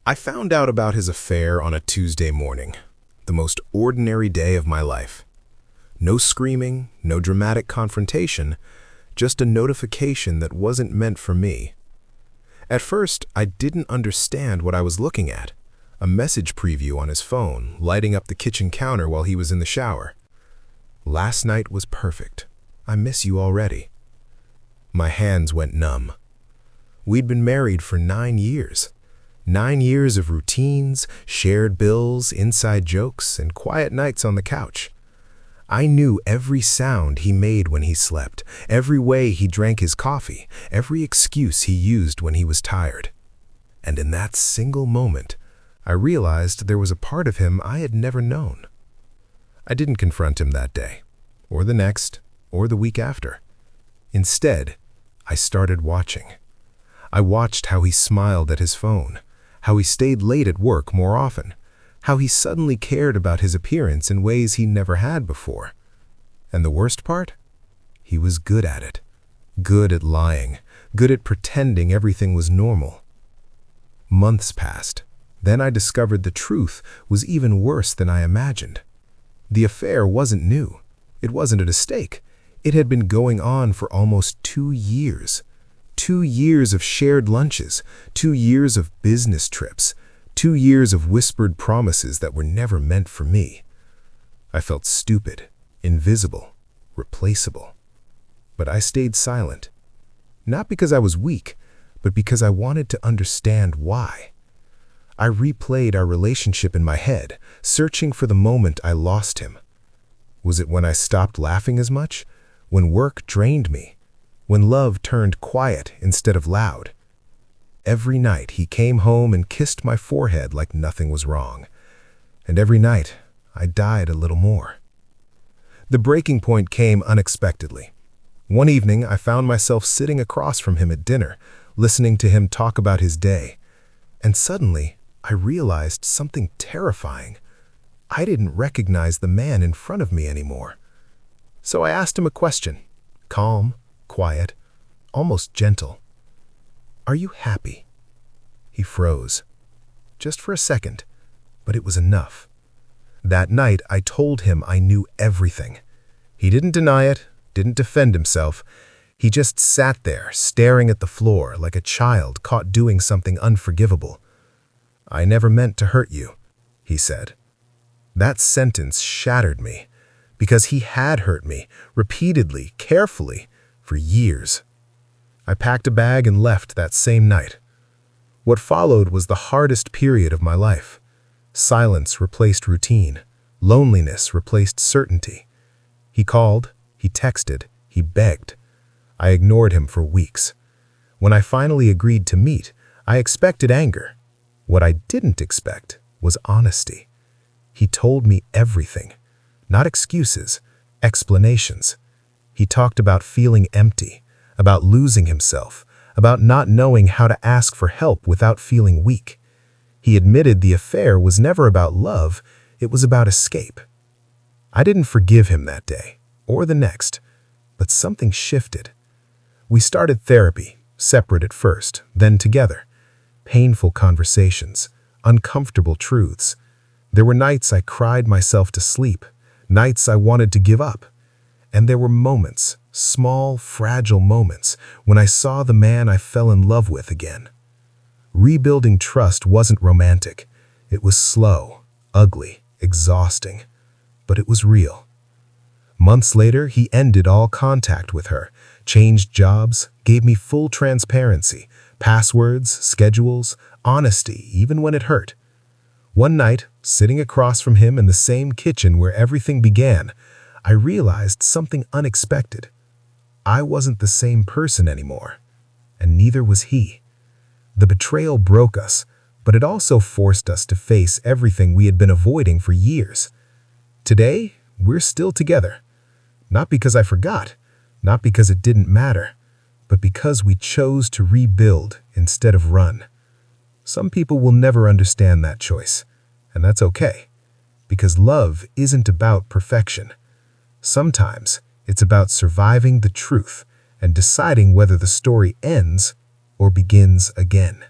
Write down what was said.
I found out about his affair on a Tuesday morning, the most ordinary day of my life. No screaming, no dramatic confrontation, just a notification that wasn't meant for me. At first, I didn't understand what I was looking at. A message preview on his phone, lighting up the kitchen counter while he was in the shower. Last night was perfect. I miss you already. My hands went numb. We'd been married for 9 years. 9 years of routines, shared bills, inside jokes, and quiet nights on the couch. I knew every sound he made when he slept, every way he drank his coffee, every excuse he used when he was tired. And in that single moment, I realized there was a part of him I had never known. I didn't confront him that day, or the next, or the week after. Instead, I started watching. I watched how he smiled at his phone, how he stayed late at work more often, how he suddenly cared about his appearance in ways he never had before. And the worst part? He was good at it. Good at lying, good at pretending everything was normal. Months passed. Then I discovered the truth was even worse than I imagined. The affair wasn't new. It wasn't a mistake. It had been going on for almost 2 years. 2 years of shared lunches, 2 years of business trips, 2 years of whispered promises that were never meant for me. I felt stupid, invisible, replaceable. But I stayed silent. Not because I was weak, but because I wanted to understand why. I replayed our relationship in my head, searching for the moment I lost him. Was it when I stopped laughing as much? When work drained me? When love turned quiet instead of loud? Every night he came home and kissed my forehead like nothing was wrong. And every night I died a little more. The breaking point came unexpectedly. One evening I found myself sitting across from him at dinner, listening to him talk about his day. And suddenly I realized something terrifying. I didn't recognize the man in front of me anymore. So I asked him a question, calm, quiet, almost gentle. "Are you happy?" He froze. Just for a second, but it was enough. That night I told him I knew everything. He didn't deny it, didn't defend himself. He just sat there, staring at the floor like a child caught doing something unforgivable. "I never meant to hurt you," he said. That sentence shattered me, because he had hurt me, repeatedly, carefully, for years. I packed a bag and left that same night. What followed was the hardest period of my life. Silence replaced routine. Loneliness replaced certainty. He called, he texted, he begged. I ignored him for weeks. When I finally agreed to meet, I expected anger. What I didn't expect was honesty. He told me everything. Not excuses, explanations. He talked about feeling empty, about losing himself, about not knowing how to ask for help without feeling weak. He admitted the affair was never about love, it was about escape. I didn't forgive him that day, or the next, but something shifted. We started therapy, separate at first, then together. Painful conversations, uncomfortable truths. There were nights I cried myself to sleep, nights I wanted to give up. And there were moments, small, fragile moments, when I saw the man I fell in love with again. Rebuilding trust wasn't romantic. It was slow, ugly, exhausting, but it was real. Months later, he ended all contact with her, changed jobs, gave me full transparency, passwords, schedules, honesty, even when it hurt. One night, sitting across from him in the same kitchen where everything began, I realized something unexpected. I wasn't the same person anymore, and neither was he. The betrayal broke us, but it also forced us to face everything we had been avoiding for years. Today, we're still together. Not because I forgot, not because it didn't matter, but because we chose to rebuild instead of run. Some people will never understand that choice, and that's okay, because love isn't about perfection. Sometimes it's about surviving the truth and deciding whether the story ends or begins again.